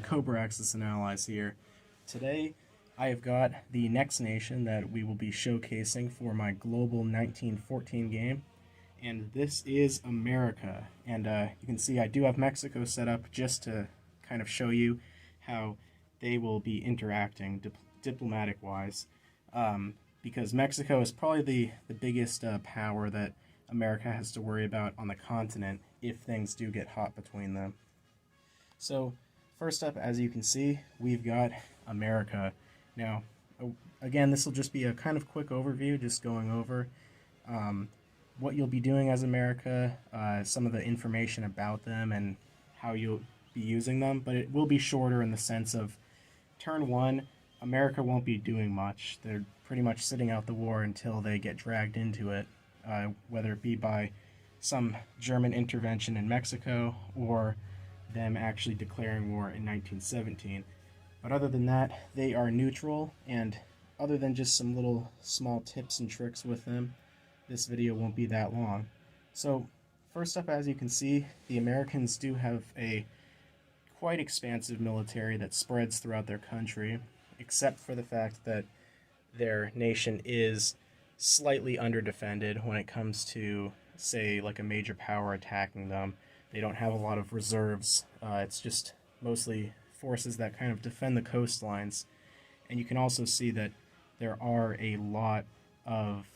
Cobra Axis and Allies here. Today I have got the next nation that we will be showcasing for my Global 1914 game, and this is America. And you can see I do have Mexico set up just to kind of show you how they will be interacting diplomatic-wise, because Mexico is probably the biggest power that America has to worry about on the continent if things do get hot between them. So first up, as you can see, we've got America. Now, again, this will just be a kind of quick overview, just going over what you'll be doing as America, some of the information about them, and how you'll be using them, but it will be shorter in the sense of turn one, America won't be doing much. They're pretty much sitting out the war until they get dragged into it, whether it be by some German intervention in Mexico or them actually declaring war in 1917. But other than that, they are neutral, and other than just some little small tips and tricks with them, this video won't be that long. So first up, as you can see, the Americans do have a quite expansive military that spreads throughout their country, except for the fact that their nation is slightly underdefended when it comes to, say, like a major power attacking them. They don't have a lot of reserves. It's just mostly forces that kind of defend the coastlines. And you can also see that there are a lot of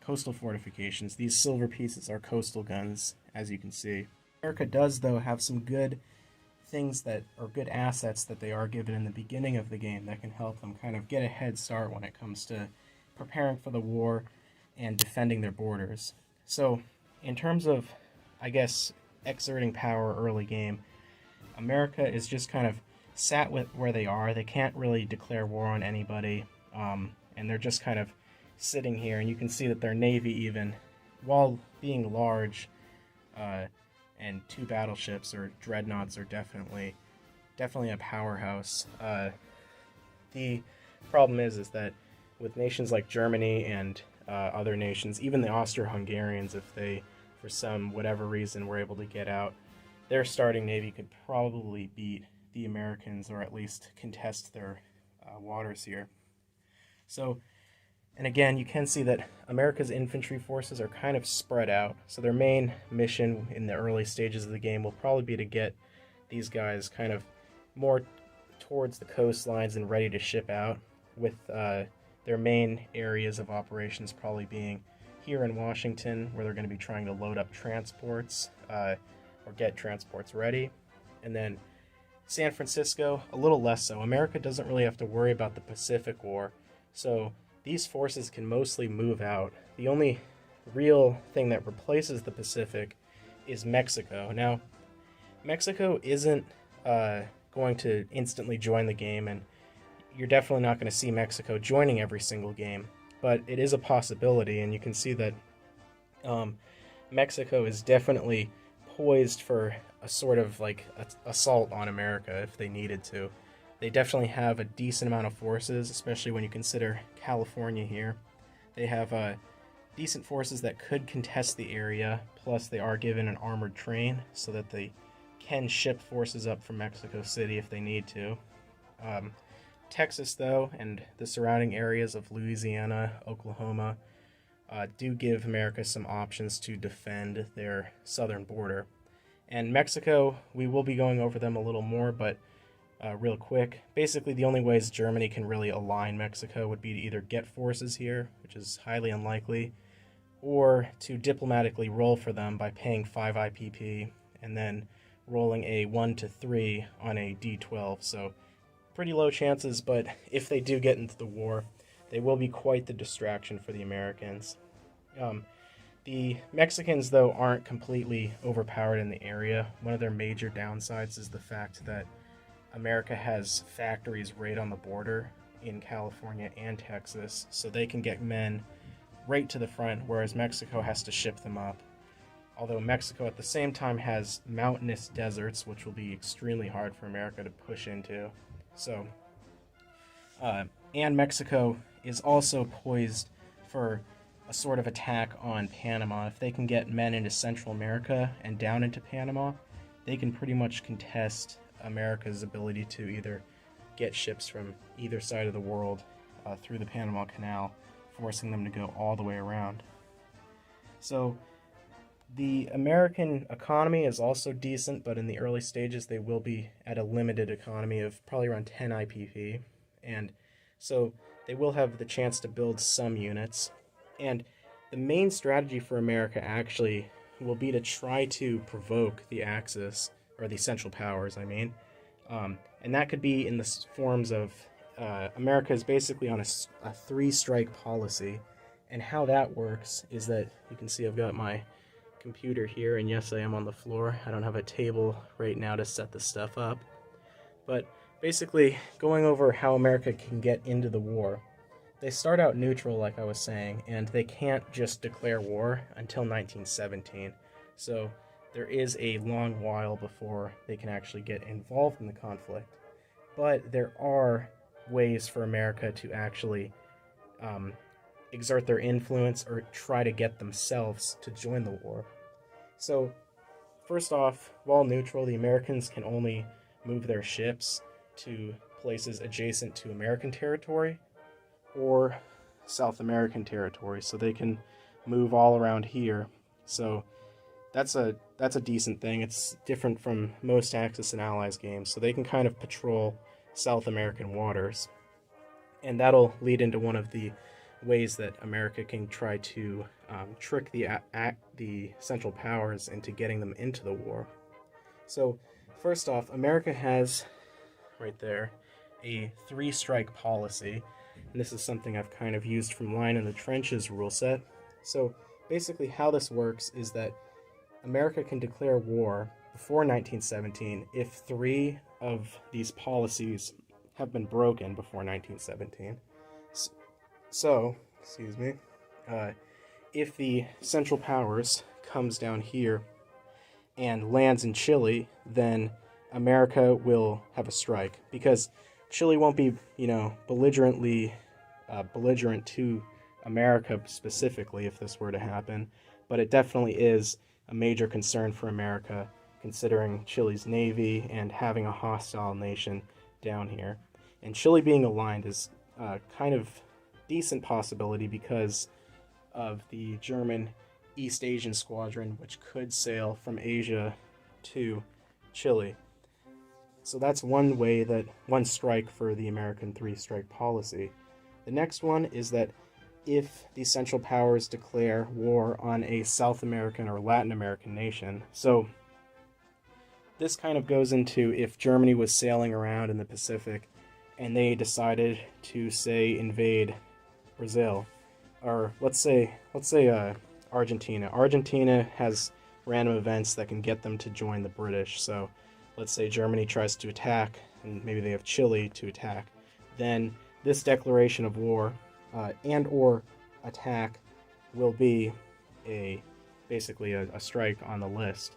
coastal fortifications. These silver pieces are coastal guns, as you can see. America does, though, have some good things that are good assets that they are given in the beginning of the game that can help them kind of get a head start when it comes to preparing for the war and defending their borders. So in terms of, I guess, exerting power early game, America is just kind of sat with where they are. They can't really declare war on anybody, and they're just kind of sitting here. And you can see that their navy, even while being large, and 2 battleships or dreadnoughts are definitely a powerhouse. The problem is that with nations like Germany and other nations, even the Austro-Hungarians, if they, for some whatever reason, were able to get out, their starting navy could probably beat the Americans, or at least contest their waters here. So, and again, you can see that America's infantry forces are kind of spread out. So their main mission in the early stages of the game will probably be to get these guys kind of more towards the coastlines and ready to ship out, with their main areas of operations probably being here in Washington, where they're going to be trying to load up transports or get transports ready. And then San Francisco, a little less so. America doesn't really have to worry about the Pacific War, so these forces can mostly move out. The only real thing that replaces the Pacific is Mexico. Now, Mexico isn't going to instantly join the game, and you're definitely not going to see Mexico joining every single game, but it is a possibility, and you can see that Mexico is definitely poised for a sort of like assault on America if they needed to. They definitely have a decent amount of forces, especially when you consider California here. They have decent forces that could contest the area, plus they are given an armored train so that they can ship forces up from Mexico City if they need to. Texas, though, and the surrounding areas of Louisiana, Oklahoma, do give America some options to defend their southern border. And Mexico, we will be going over them a little more, but real quick, basically the only ways Germany can really align Mexico would be to either get forces here, which is highly unlikely, or to diplomatically roll for them by paying 5 IPP and then rolling a 1 to 3 on a D12. So pretty low chances, but if they do get into the war, they will be quite the distraction for the Americans. The Mexicans, though, aren't completely overpowered in the area. One of their major downsides is the fact that America has factories right on the border in California and Texas, so they can get men right to the front, whereas Mexico has to ship them up. Although Mexico at the same time has mountainous deserts, which will be extremely hard for America to push into. So, and Mexico is also poised for a sort of attack on Panama. If they can get men into Central America and down into Panama, they can pretty much contest America's ability to either get ships from either side of the world through the Panama Canal, forcing them to go all the way around. So the American economy is also decent, but in the early stages they will be at a limited economy of probably around 10 IPP. And so they will have the chance to build some units. And the main strategy for America actually will be to try to provoke the Axis, or the Central Powers, I mean. And that could be in the forms of America is basically on a three-strike policy. And how that works is that you can see I've got my computer here, and yes, I am on the floor. I don't have a table right now to set this stuff up. But basically, going over how America can get into the war. They start out neutral, like I was saying, and they can't just declare war until 1917. So there is a long while before they can actually get involved in the conflict. But there are ways for America to actually exert their influence or try to get themselves to join the war. So, first off, while neutral, the Americans can only move their ships to places adjacent to American territory or South American territory, so they can move all around here. So that's a decent thing. It's different from most Axis and Allies games, so they can kind of patrol South American waters. And that'll lead into one of the ways that America can try to trick the Central Powers into getting them into the war. So first off, America has, right there, a three-strike policy. And this is something I've kind of used from Line in the Trenches rule set. So basically how this works is that America can declare war before 1917 if three of these policies have been broken before 1917. So, if the Central Powers comes down here and lands in Chile, then America will have a strike, because Chile won't be, belligerent to America specifically if this were to happen, but it definitely is a major concern for America, considering Chile's navy and having a hostile nation down here. And Chile being aligned is kind of decent possibility because of the German East Asian Squadron, which could sail from Asia to Chile. So that's one strike for the American three-strike policy. The next one is that if the Central Powers declare war on a South American or Latin American nation, so this kind of goes into if Germany was sailing around in the Pacific and they decided to, say, invade Brazil, or let's say Argentina. Argentina has random events that can get them to join the British. So let's say Germany tries to attack, and maybe they have Chile to attack. Then this declaration of war and or attack will be basically a strike on the list.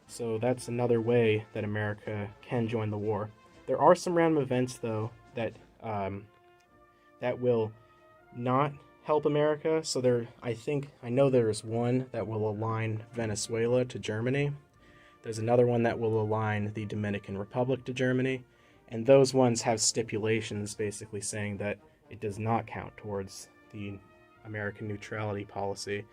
So that's another way that America can join the war. There are some random events, though, that will not help America. So I know there's one that will align Venezuela to Germany. There's another one that will align the Dominican Republic to Germany. And those ones have stipulations basically saying that it does not count towards the American neutrality policy,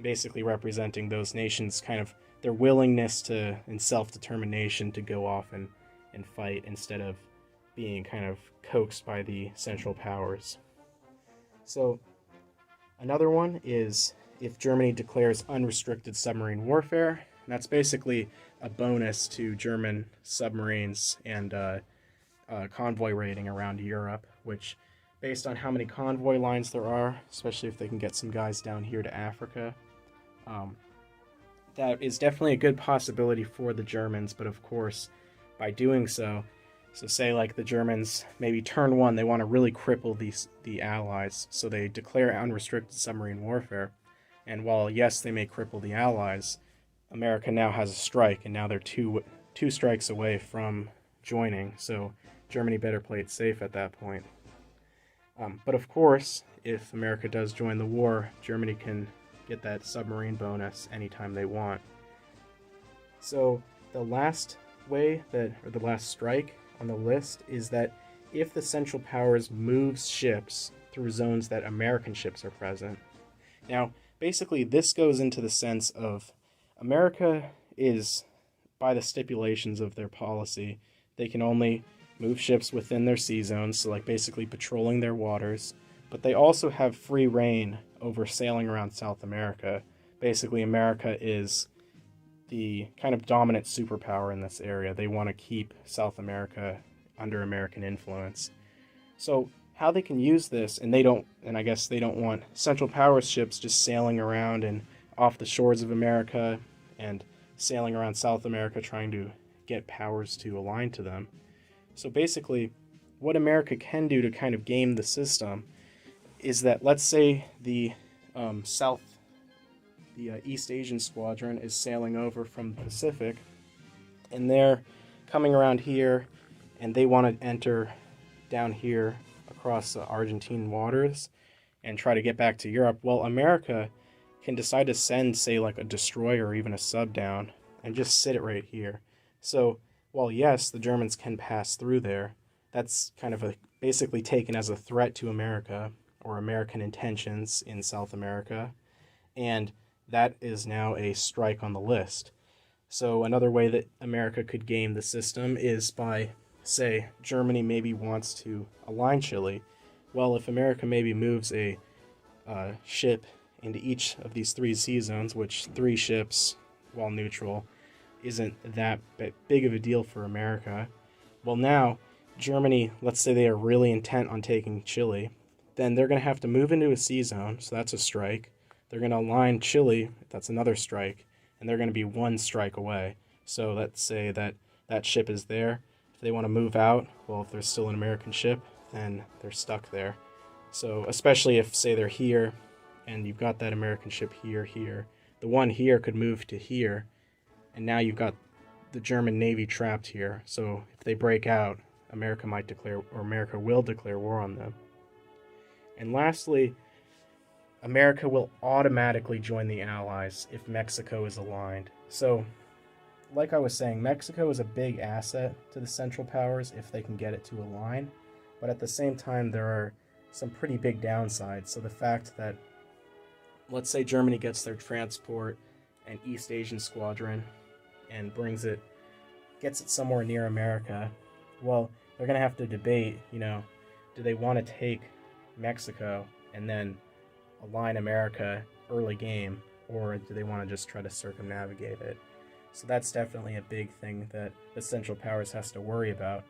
basically representing those nations' kind of their willingness to, and self-determination to go off and fight instead of being kind of coaxed by the Central Powers. So another one is if Germany declares unrestricted submarine warfare. That's basically a bonus to German submarines and convoy raiding around Europe, which, based on how many convoy lines there are, especially if they can get some guys down here to Africa, that is definitely a good possibility for the Germans. But of course, by doing so say like the Germans, maybe turn one, they want to really cripple the Allies, so they declare unrestricted submarine warfare. And while, yes, they may cripple the Allies, America now has a strike, and now they're two strikes away from joining, so Germany better play it safe at that point. But of course, if America does join the war, Germany can get that submarine bonus anytime they want. So the last way that, or the last strike on the list, is that if the Central Powers moves ships through zones that American ships are present. Now, basically, this goes into the sense of America is, by the stipulations of their policy, they can only move ships within their sea zones, so like basically patrolling their waters, but they also have free reign over sailing around South America. Basically, America is the kind of dominant superpower in this area. They want to keep South America under American influence. So how they can use this, and I guess they don't want Central Powers ships just sailing around and off the shores of America and sailing around South America trying to get powers to align to them. So basically, what America can do to kind of game the system is that, let's say the East Asian Squadron is sailing over from the Pacific, and they're coming around here, and they want to enter down here across Argentine waters and try to get back to Europe. Well, America can decide to send, say, like a destroyer or even a sub down and just sit it right here. So, while yes, the Germans can pass through there, that's kind of basically taken as a threat to America or American intentions in South America, and that is now a strike on the list. So another way that America could game the system is by, say, Germany maybe wants to align Chile. Well, if America maybe moves a ship into each of these 3 sea zones, which 3 ships, while neutral, isn't that big of a deal for America. Well, now, Germany, let's say they are really intent on taking Chile, then they're going to have to move into a sea zone, so that's a strike. They're going to align Chile, that's another strike, and they're going to be 1 strike away. So let's say that ship is there. If they want to move out, well, if there's still an American ship, then they're stuck there. So especially if, say, they're here, and you've got that American ship here, the one here could move to here, and now you've got the German Navy trapped here. So if they break out, America will declare war on them. And lastly, America will automatically join the Allies if Mexico is aligned. So, like I was saying, Mexico is a big asset to the Central Powers if they can get it to align, but at the same time there are some pretty big downsides. So the fact that, let's say Germany gets their transport and East Asian Squadron and gets it somewhere near America, well, they're going to have to debate, do they want to take Mexico and then align America early game, or do they want to just try to circumnavigate it? So that's definitely a big thing that the Central Powers has to worry about.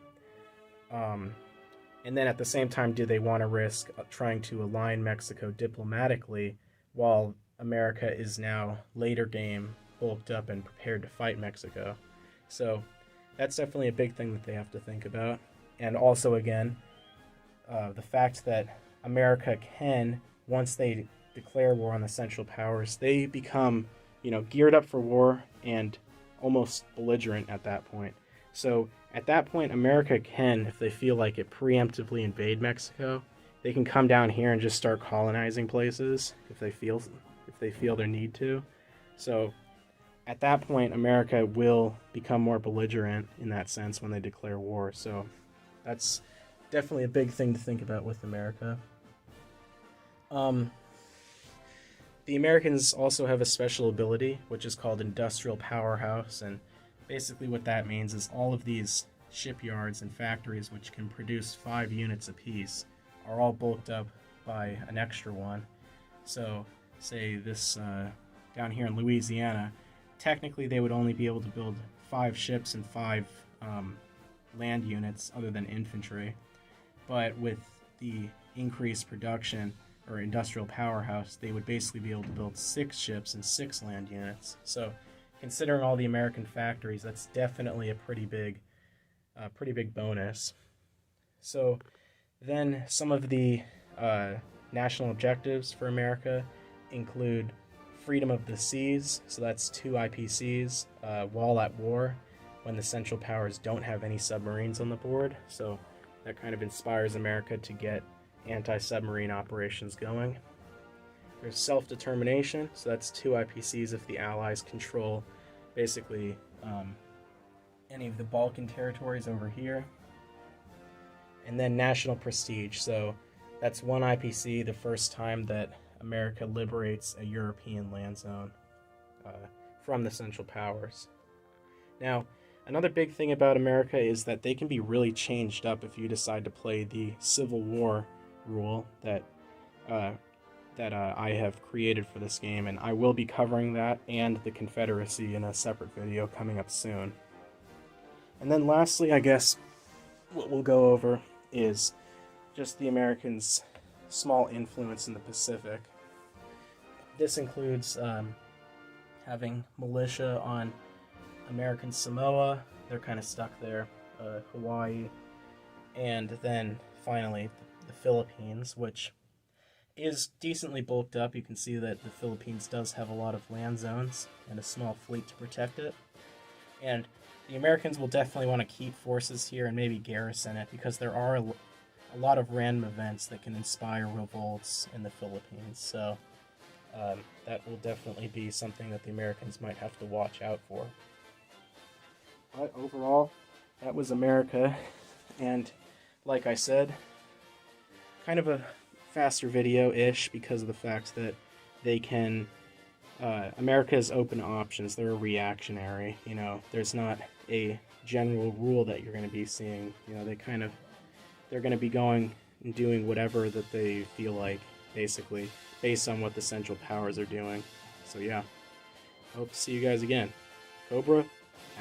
And then at the same time, do they want to risk trying to align Mexico diplomatically while America is now later game bulked up and prepared to fight Mexico? So that's definitely a big thing that they have to think about. And also, again, the fact that America can, once they declare war on the Central Powers, they become, geared up for war and almost belligerent at that point. So at that point, America can, if they feel like it, preemptively invade Mexico. They can come down here and just start colonizing places if they feel their need to. So at that point, America will become more belligerent in that sense when they declare war. So that's definitely a big thing to think about with America. The Americans also have a special ability, which is called Industrial Powerhouse, and basically what that means is all of these shipyards and factories, which can produce 5 units apiece, are all bulked up by an extra one. So, say this down here in Louisiana, technically they would only be able to build 5 ships and 5 land units other than infantry, but with the increased production or industrial powerhouse, they would basically be able to build 6 ships and 6 land units. So, considering all the American factories, that's definitely a pretty big bonus. So, then some of the national objectives for America include freedom of the seas, so that's 2 IPCs, while at war, when the Central Powers don't have any submarines on the board. So that kind of inspires America to get anti-submarine operations going. There's self-determination, so that's 2 IPCs if the Allies control basically any of the Balkan territories over here. And then national prestige. So that's one IPC, the first time that America liberates a European land zone from the Central Powers. Now, another big thing about America is that they can be really changed up if you decide to play the Civil War rule that I have created for this game, and I will be covering that and the Confederacy in a separate video coming up soon. And then lastly, I guess what we'll go over is just the Americans' small influence in the Pacific. This includes having militia on American Samoa, they're kind of stuck there, Hawaii, and then finally the Philippines, which is decently bulked up. You can see that the Philippines does have a lot of land zones and a small fleet to protect it. And the Americans will definitely want to keep forces here and maybe garrison it, because there are a lot of random events that can inspire revolts in the Philippines. So that will definitely be something that the Americans might have to watch out for. But overall, that was America, and like I said, kind of a faster video-ish because of the fact that they can, America's open options, they're reactionary, you know, there's not a general rule that you're going to be seeing, you know, they're going to be going and doing whatever that they feel like, basically, based on what the Central Powers are doing. So yeah, I hope to see you guys again. Cobra,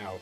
out.